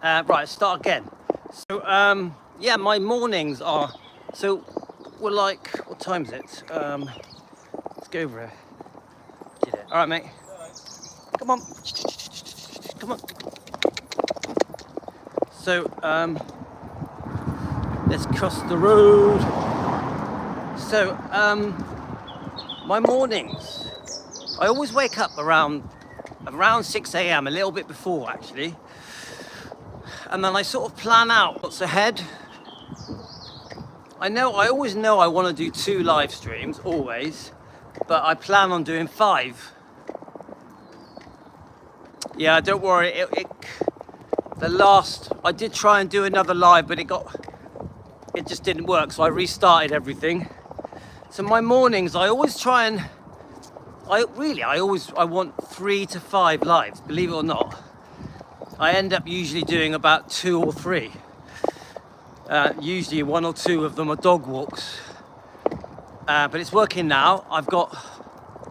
Right, start again. So, yeah, my mornings are, so we're like, what time is it? Let's go over here. All right, mate. Come on. Come on. So, let's cross the road. So, my mornings, I always wake up around 6 a.m, a little bit before actually. And then I sort of plan out what's ahead. I always know I want to do 2 live streams, always, but I plan on doing 5. Yeah, don't worry, I did try and do another live, but it just didn't work, so I restarted everything. So my mornings, I always try and, I want 3 to 5 lives, believe it or not. I end up usually doing about 2 or 3. Usually 1 or 2 of them are dog walks. But it's working now. I've got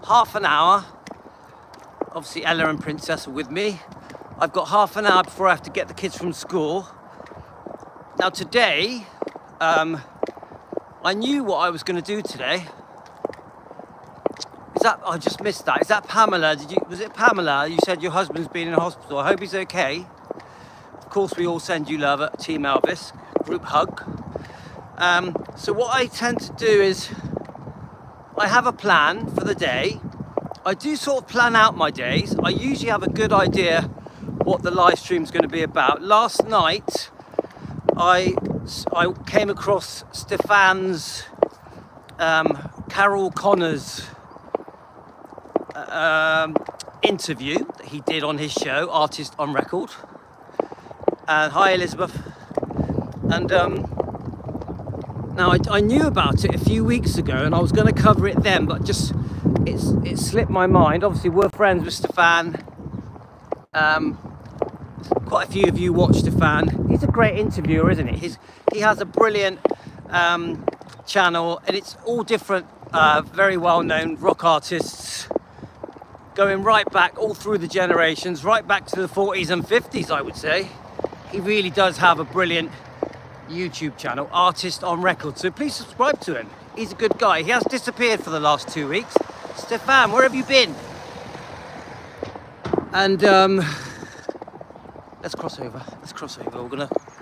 half an hour. Obviously Ella and Princess are with me. I've got half an hour before I have to get the kids from school. Now today, I knew what I was going to do today. I just missed that. Is that Pamela? Was it Pamela? You said your husband's been in hospital. I hope he's okay. Of course, we all send you love at Team Elvis. Group hug. So what I tend to do is, I have a plan for the day. I do sort of plan out my days. I usually have a good idea what the live stream's going to be about. Last night, I came across Stefan's, Carol Connor's interview that he did on his show, Artist on Record. And hi Elizabeth. And now I knew about it a few weeks ago, and I was going to cover it then, but just it slipped my mind. Obviously, we're friends with Stefan. Quite a few of you watch Stefan. He's a great interviewer, isn't he? He has a brilliant channel, and it's all different, very well-known rock artists, going right back all through the generations, right back to the 40s and 50s, I would say. He really does have a brilliant YouTube channel, Artist on Record, so please subscribe to him. He's a good guy. He has disappeared for the last 2 weeks. Stefan, where have you been? And let's cross over.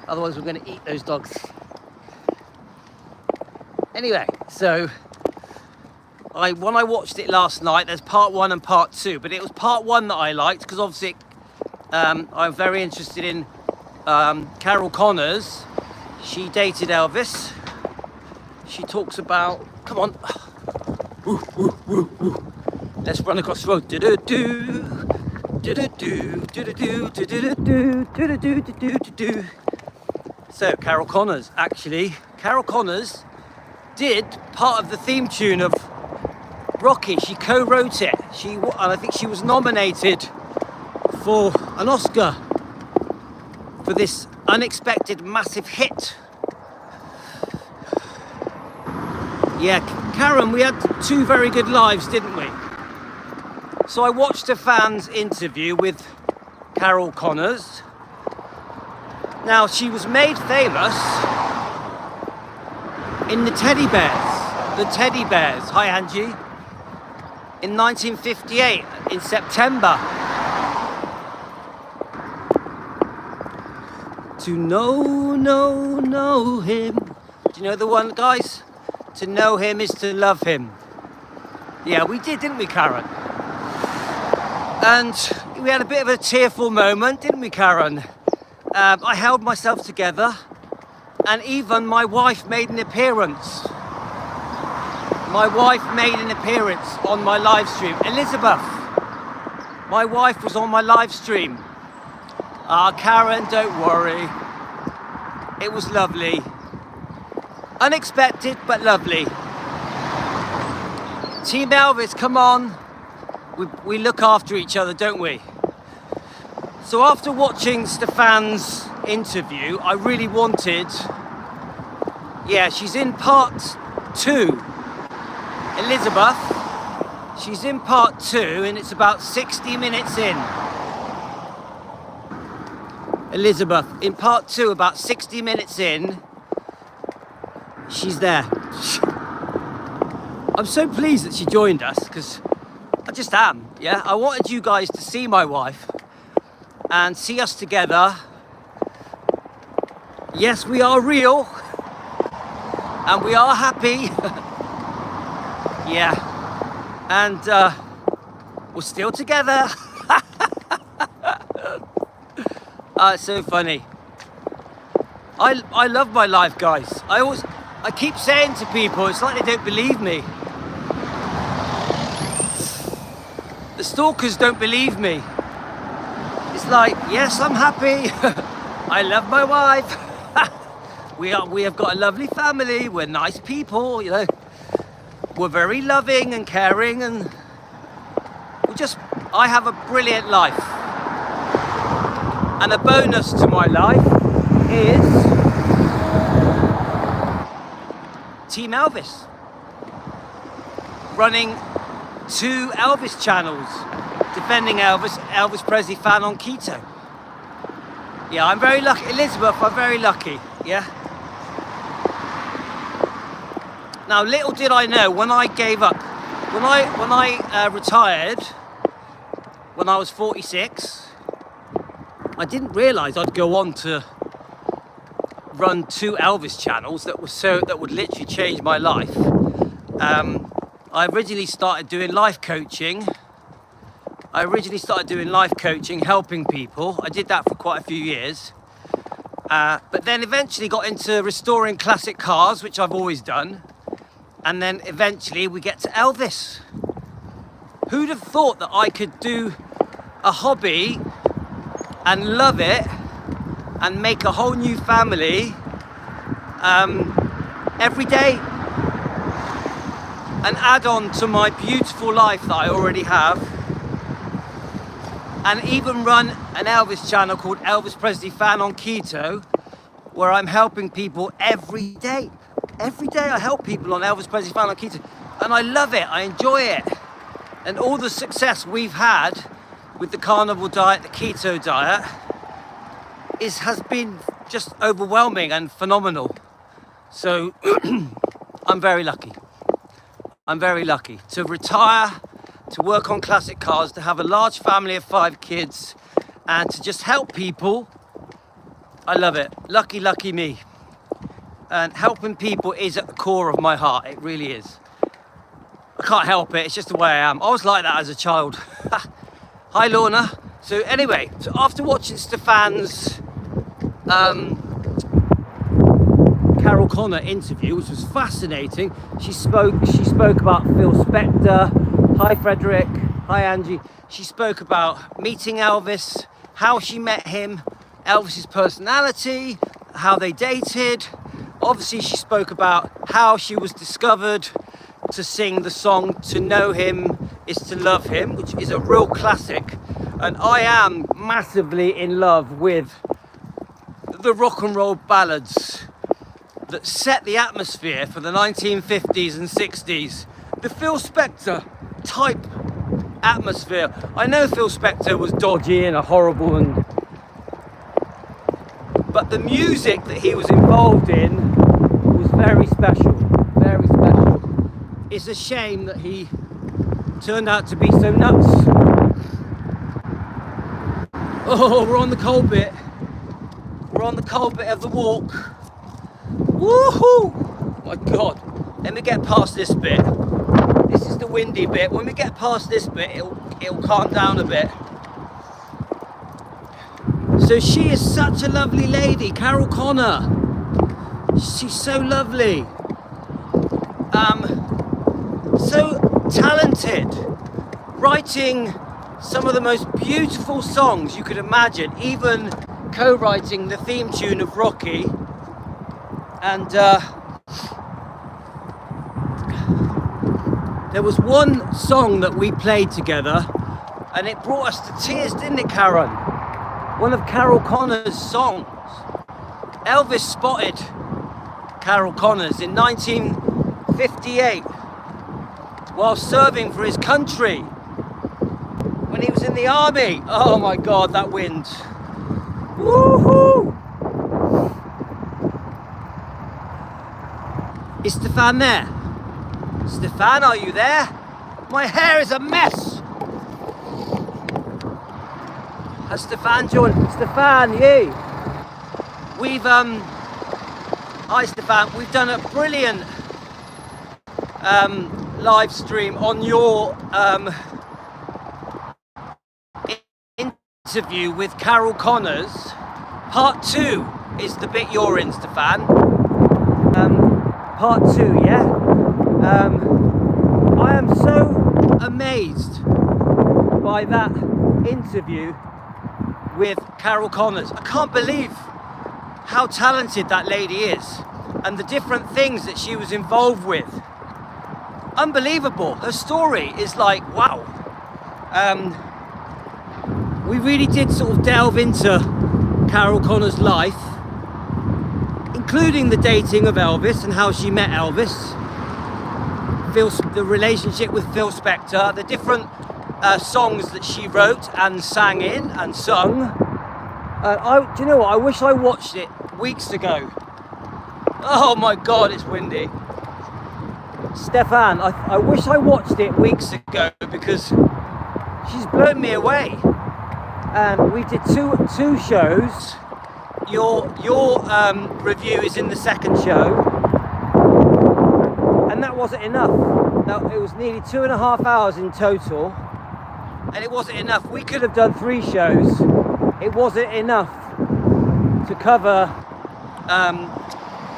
Otherwise we're gonna eat those dogs. Anyway, so when I watched it last night, there's part 1 and part 2, but it was part 1 that I liked because obviously I'm very interested in Carol Connors. She dated Elvis. She talks about, come on, let's run across the road. So Carol Connors, actually, Carol Connors did part of the theme tune of Rocky. She co-wrote it. And I think she was nominated for an Oscar for this unexpected massive hit. Yeah, Karen, we had 2 very good lives, didn't we? So I watched a fan's interview with Carol Connors. Now, she was made famous in the Teddy Bears. The Teddy Bears. Hi, Angie. In 1958, in September. To know him. Do you know the one, guys? To know him is to love him. Yeah, we did, didn't we, Karen? And we had a bit of a tearful moment, didn't we, Karen? I held myself together, and even my wife made an appearance. My wife made an appearance on my live stream. Elizabeth, my wife was on my live stream. Karen, don't worry. It was lovely. Unexpected, but lovely. Team Elvis, come on. We look after each other, don't we? So after watching Stefan's interview, I really wanted... Yeah, she's in part 2. Elizabeth, she's in part 2, and it's about 60 minutes in. Elizabeth. In part 2, about 60 minutes in, she's there. I'm so pleased that she joined us, because I just am, yeah? I wanted you guys to see my wife and see us together. Yes, we are real and we are happy. Yeah, and we're still together. It's so funny. I love my life, guys. I keep saying to people, it's like they don't believe me. The stalkers don't believe me. It's like, yes, I'm happy. I love my wife. We have got a lovely family. We're nice people, you know. We're very loving and caring, and I have a brilliant life. And a bonus to my life is Team Elvis. Running 2 Elvis channels, defending Elvis Presley fan on keto. Yeah, I'm very lucky. Elizabeth, I'm very lucky, yeah? Now, little did I know, when I gave up, when I retired, when I was 46, I didn't realise I'd go on to run 2 Elvis channels that would literally change my life. I originally started doing life coaching. Helping people. I did that for quite a few years. But then eventually got into restoring classic cars, which I've always done. And then eventually we get to Elvis. Who'd have thought that I could do a hobby and love it and make a whole new family every day, and add on to my beautiful life that I already have, and even run an Elvis channel called Elvis Presley Fan on Keto, where I'm helping people every day. Every day I help people on Elvis Presley Fan on Keto, and I love it, I enjoy it. And all the success we've had with the carnivore diet, the keto diet, has been just overwhelming and phenomenal. So I'm very lucky. I'm very lucky to retire, to work on classic cars, to have a large family of 5 kids, and to just help people. I love it. Lucky, lucky me. And helping people is at the core of my heart. It really is. I can't help it. It's just the way I am. I was like that as a child. Hi, Lorna. So anyway, so after watching Stefan's Carol Connor interview, which was fascinating, she spoke about Phil Spector. Hi, Frederick. Hi, Angie. She spoke about meeting Elvis, how she met him, Elvis's personality, how they dated. Obviously, she spoke about how she was discovered to sing the song "To Know Him Is to Love Him," which is a real classic. And I am massively in love with the rock and roll ballads that set the atmosphere for the 1950s and 60s. The Phil Spector type atmosphere. I know Phil Spector was dodgy and horrible, but the music that he was involved in was very special, very special. It's a shame that he turned out to be so nuts. Oh, we're on the cold bit. We're on the cold bit of the walk. Woohoo! My God. Let me get past this bit. This is the windy bit. When we get past this bit, it'll calm down a bit. So she is such a lovely lady, Carol Connor. She's so lovely. So talented. Writing some of the most beautiful songs you could imagine, even co-writing the theme tune of Rocky. And there was one song that we played together, and it brought us to tears, didn't it, Karen? One of Carol Connor's songs. Elvis spotted Carol Connors in 1958 while serving for his country when he was in the army. Oh my God, that wind. Woo! Woohoo! Is Stefan there? Stefan, are you there? My hair is a mess! Has Stefan joined? Stefan, yay! We've, hi Stefan, we've done a brilliant live stream on your interview with Carol Connors. Part 2 is the bit you're in, Stefan. Part 2, yeah? I am so amazed by that interview with Carol Connors. I can't believe how talented that lady is and the different things that she was involved with. Unbelievable. Her story is like, wow. We really did sort of delve into Carol Connors' life, including the dating of Elvis and how she met Elvis, the relationship with Phil Spector, the different songs that she wrote and sang in and sung. Do you know what? I wish I watched it weeks ago. Oh my God, it's windy. Stefan, I wish I watched it weeks ago because she's blown me away. And we did two shows. Your review is in the second show, and that wasn't enough. Now, it was nearly 2.5 hours in total, and it wasn't enough. We could have done 3 shows. It wasn't enough to cover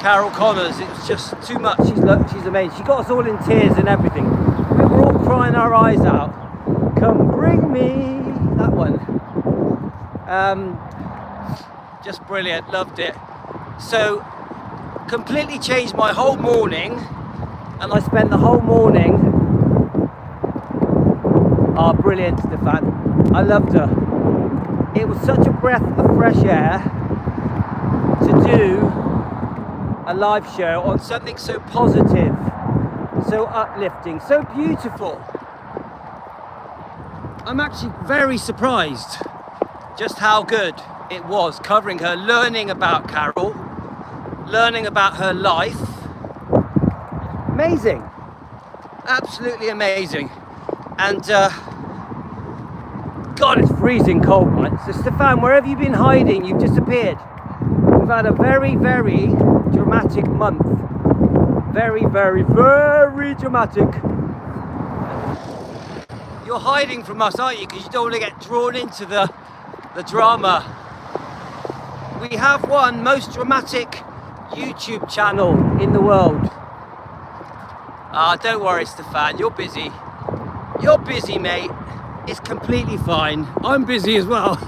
Carol Connors. It was just too much. She's amazing. She got us all in tears and everything. We were all crying our eyes out. Come bring me, that one. Just brilliant, loved it. So completely changed my whole morning, and I spent the whole morning. Oh, brilliant, Stefan. I loved her. It was such a breath of fresh air to do a live show on something so positive, so uplifting, so beautiful. I'm actually very surprised just how good it was, covering her, learning about Carol, learning about her life. Amazing, absolutely amazing. And God, it's freezing cold, man. So Stefan, where have you been hiding? You've disappeared. We've had a very, very dramatic month. Very, very, very dramatic. You're hiding from us, aren't you? Because you don't want to get drawn into the drama. We have one most dramatic YouTube channel in the world. Don't worry, Stefan, you're busy. You're busy, mate. It's completely fine. I'm busy as well.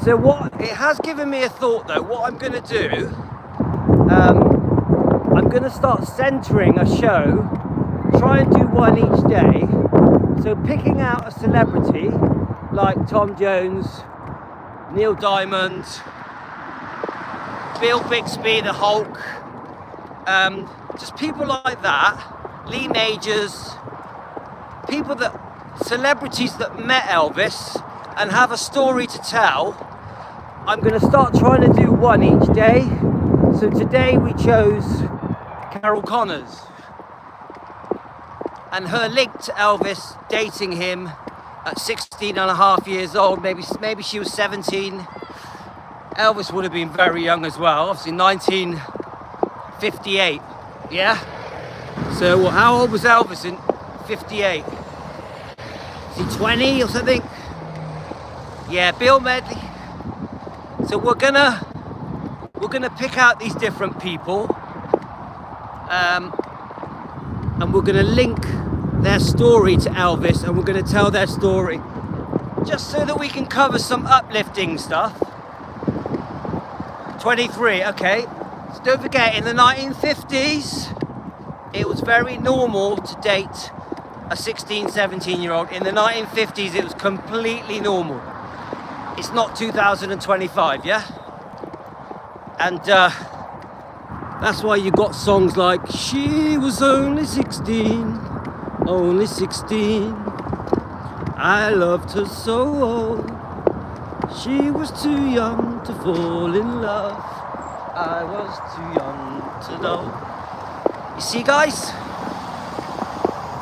So it has given me a thought though, what I'm gonna do, I'm gonna start centering a show, try and do one each day. So picking out a celebrity like Tom Jones, Neil Diamond, Bill Bixby, the Hulk, just people like that, Lee Majors, celebrities that met Elvis and have a story to tell. I'm going to start trying to do one each day. So today we chose Carol Connors and her link to Elvis, dating him at 16 and a half years old, maybe she was 17. Elvis would have been very young as well, obviously 1958, yeah? So how old was Elvis in 58? Is he 20 or something? Yeah, Bill Medley. So we're gonna pick out these different people, and we're gonna link their story to Elvis, and we're gonna tell their story, just so that we can cover some uplifting stuff. 23, okay. So don't forget, in the 1950s, it was very normal to date a 16, 17-year-old. In the 1950s, it was completely normal. It's not 2025, yeah? And that's why you got songs like She Was Only 16, Only 16, I Loved Her So. She was too young to fall in love. I was too young to know. You see, guys?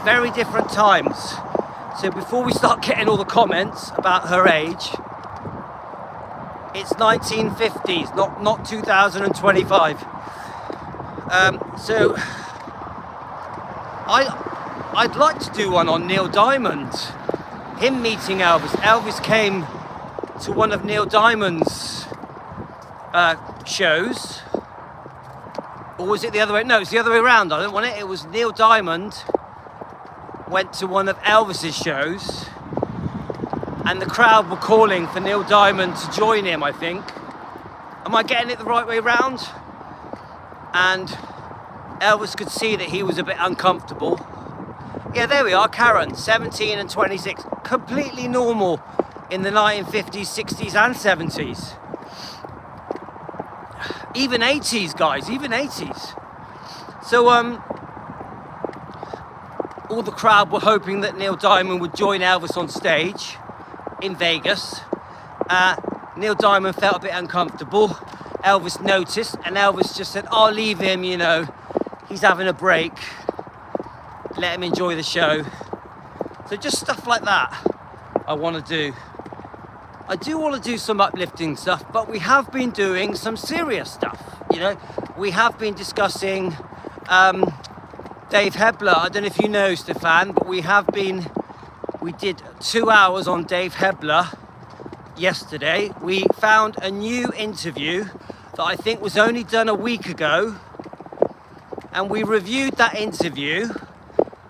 Very different times. So before we start getting all the comments about her age, it's 1950s, not 2025. So I'd like to do one on Neil Diamond. Him meeting Elvis. Elvis came to one of Neil Diamond's shows. Or was it the other way? No, it's the other way around. I don't want it. It was Neil Diamond went to one of Elvis's shows, and the crowd were calling for Neil Diamond to join him, I think. Am I getting it the right way round? And Elvis could see that he was a bit uncomfortable. Yeah, there we are, Karen, 17 and 26. Completely normal in the 1950s, 60s and 70s. Even 80s, guys, even 80s. So, all the crowd were hoping that Neil Diamond would join Elvis on stage in Vegas. Neil Diamond felt a bit uncomfortable. Elvis noticed, and Elvis just said, "I'll leave him, you know, he's having a break. Let him enjoy the show." So just stuff like that I want to do. I do want to do some uplifting stuff, but we have been doing some serious stuff, you know. We have been discussing Dave Hebler. I don't know if you know, Stefan, but we did 2 hours on Dave Hebler yesterday. We found a new interview that I think was only done a week ago, and we reviewed that interview.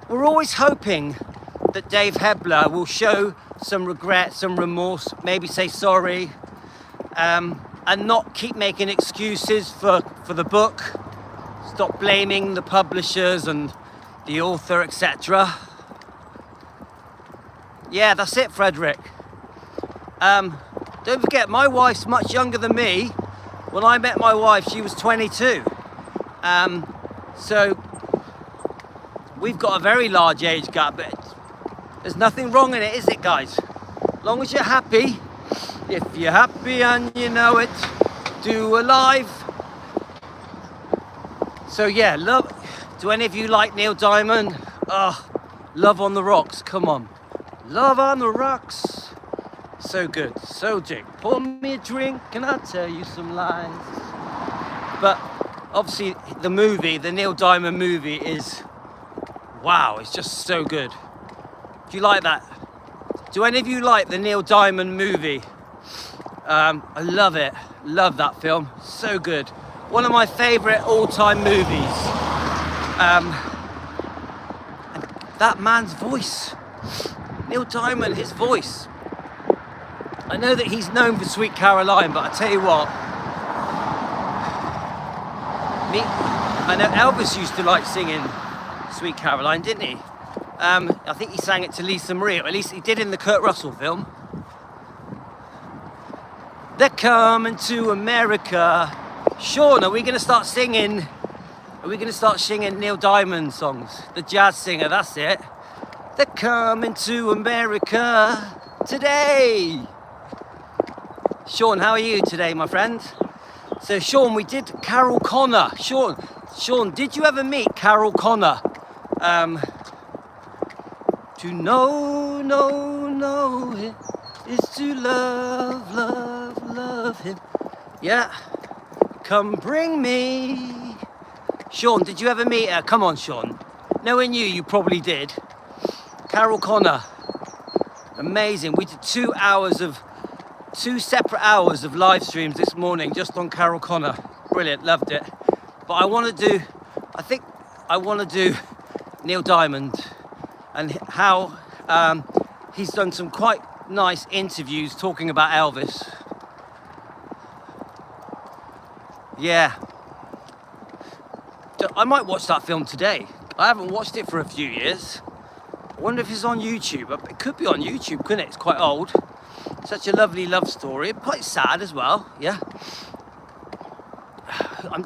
We're always hoping that Dave Hebler will show some regret, some remorse, maybe say sorry, and not keep making excuses for the book. Stop blaming the publishers and the author, etc. Yeah, that's it, Frederick. Don't forget, my wife's much younger than me. When I met my wife, she was 22. So we've got a very large age gap, but there's nothing wrong in it, is it, guys? As long as you're happy. If you're happy and you know it, do alive. So yeah, love. Do any of you like Neil Diamond? Oh, Love on the Rocks, come on. Love on the Rocks. So good, so Jake. Pour me a drink and I'll tell you some lies. But obviously the movie, the Neil Diamond movie is, wow, it's just so good. Do you like that? Do any of you like the Neil Diamond movie? I love it, love that film, so good. One of my favourite all-time movies. And that man's voice, Neil Diamond, his voice. I know that he's known for Sweet Caroline, but I tell you what, I know Elvis used to like singing Sweet Caroline, didn't he? I think he sang it to Lisa Marie, or at least he did in the Kurt Russell film. They're coming to America. Sean, are we going to start singing? Are we going to start singing Neil Diamond songs? The jazz singer, that's it. They're coming to America today. Sean, how are you today, my friend? So, Sean, we did Carol Connor. Sean, did you ever meet Carol Connor? To know him is to love him. Yeah. Come bring me. Sean, did you ever meet her? Come on, Sean. Knowing you probably did. Carol Connor. Amazing. We did 2 separate hours of live streams this morning just on Carol Connor. Brilliant, loved it. But I want to do Neil Diamond and how he's done some quite nice interviews talking about Elvis. Yeah. I might watch that film today. I haven't watched it for a few years. I wonder if it's on YouTube. It could be on YouTube, couldn't it? It's quite old. Such a lovely love story. Quite sad as well, yeah.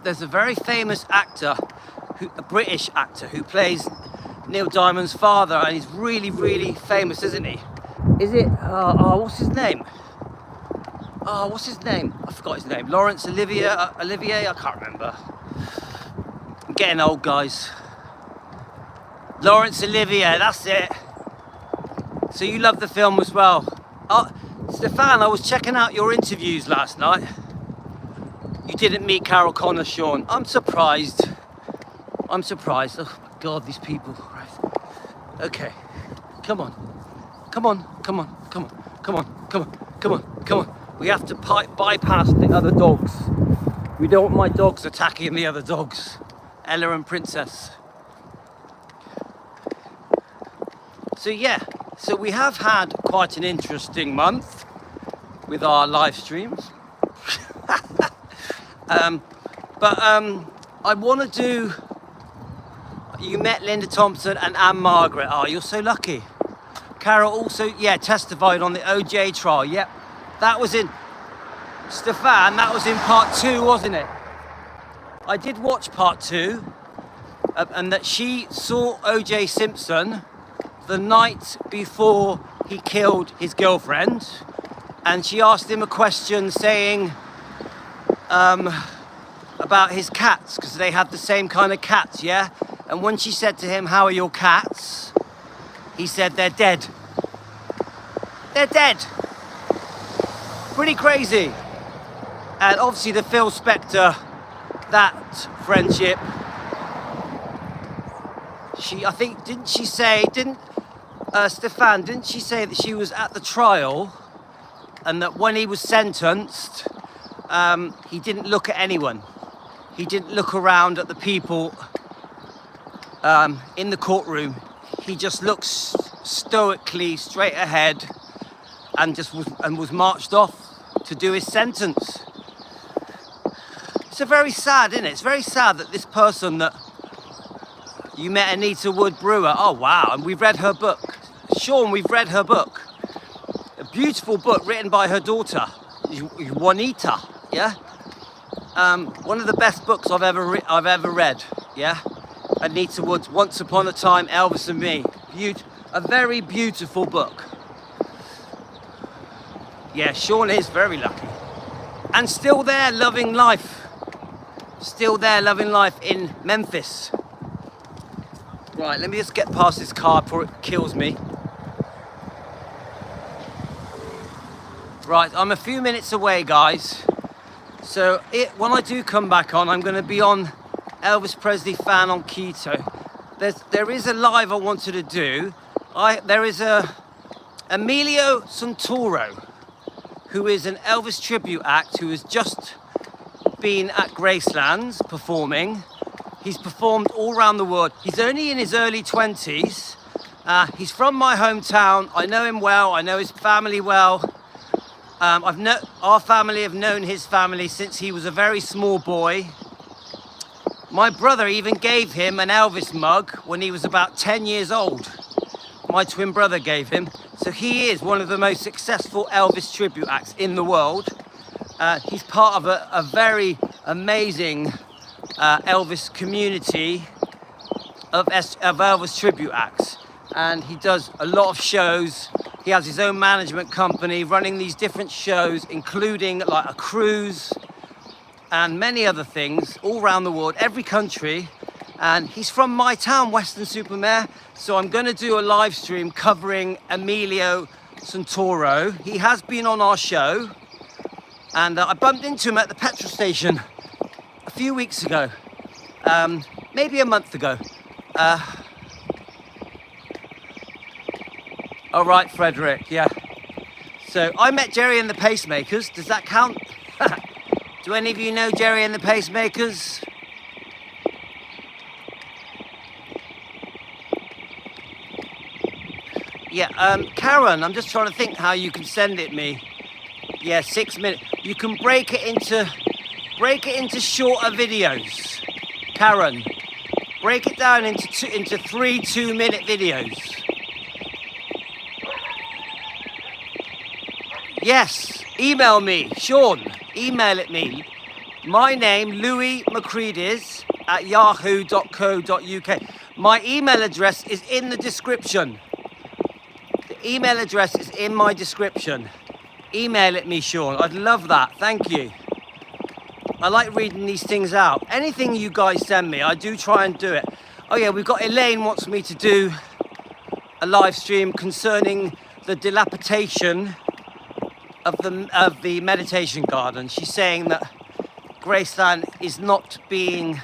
There's a very famous actor, a British actor, who plays Neil Diamond's father, and he's really, really famous, isn't he? Is it, what's his name? Oh, what's his name? I forgot his name. Lawrence Olivier, I can't remember. I'm getting old, guys. Lawrence Olivier, that's it. So you love the film as well. Stefan, I was checking out your interviews last night. You didn't meet Carol Connor, Sean. I'm surprised. Oh my God, these people. Right. Okay. Come on. We have to bypass the other dogs. We don't want my dogs attacking the other dogs. Ella and Princess. So yeah, so we have had quite an interesting month with our live streams. I want to do, you met Linda Thompson and Anne Margaret. Oh, you're so lucky. Carol also, yeah, testified on the OJ trial. Yep, that was in, Stefan, that was in part 2, wasn't it? I did watch part 2, and that she saw OJ Simpson the night before he killed his girlfriend, and she asked him a question saying about his cats, because they have the same kind of cats, yeah? And when she said to him, "How are your cats?" he said, "They're dead." They're dead. Pretty crazy. And obviously the Phil Spector, that friendship, I think, Stefan, didn't she say that she was at the trial and that when he was sentenced, he didn't look at anyone. He didn't look around at the people in the courtroom. He just looked stoically straight ahead and was marched off to do his sentence. It's very sad, isn't it? It's very sad that this person that you met, Anita Wood Brewer, oh wow, and we've read her book. Sean, we've read her book. A beautiful book written by her daughter, Juanita, yeah? One of the best books I've ever read, yeah? Anita Wood's Once Upon a Time, Elvis and Me. A very beautiful book. Yeah, Sean is very lucky. And still there, loving life. Still there, loving life in Memphis. Right, let me just get past this car before it kills me. Right, I'm a few minutes away, guys. So when I do come back on, I'm going to be on Elvis Presley Fan on Keto. There is a live I wanted to do. There is Emilio Santoro, who is an Elvis tribute act who has just been at Gracelands performing. He's performed all around the world. He's only in his early 20s. He's from my hometown. I know him well. I know his family well. Our family have known his family since he was a very small boy. My brother even gave him an Elvis mug when he was about 10 years old. My twin brother gave him. So he is one of the most successful Elvis tribute acts in the world. He's part of a very amazing Elvis community of Elvis tribute acts. And he does a lot of shows. He has his own management company running these different shows, including like a cruise and many other things all around the world, every country. And he's from my town, Weston-super-Mare. So I'm going to do a live stream covering Emilio Santoro. He has been on our show. And I bumped into him at the petrol station a few weeks ago, maybe a month ago. All right, Frederick, yeah. So I met Jerry and the Pacemakers. Does that count? Do any of you know Jerry and the Pacemakers? Yeah, Karen, I'm just trying to think how you can send it me. Yeah, 6 minutes. You can break it into shorter videos. Karen, break it down into 3 2-minute videos. Yes, email me, Sean, email it me. My name, Louis Macreadys @yahoo.co.uk. My email address is in the description. The email address is in my description. email it me, Sean. I'd love that. Thank you. I like reading these things out. Anything you guys send me, I do try and do it. Oh yeah, we've got Elaine wants me to do a live stream concerning the dilapidation of the meditation garden. She's saying that Graceland is not being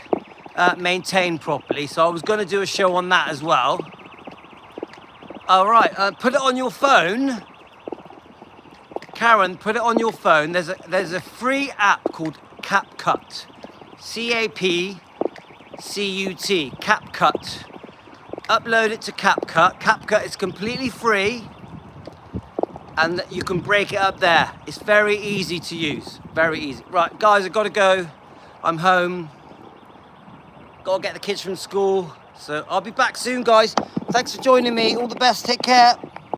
maintained properly, so I was going to do a show on that as well. All right, put it on your phone, Karen. Put it on your phone. There's a free app called CapCut, CapCut, CapCut. Upload it to CapCut. CapCut is completely free, and you can break it up there. It's very easy to use. Very easy. Right, guys, I've got to go. I'm home. Got to get the kids from school. So I'll be back soon, guys. Thanks for joining me. All the best. Take care.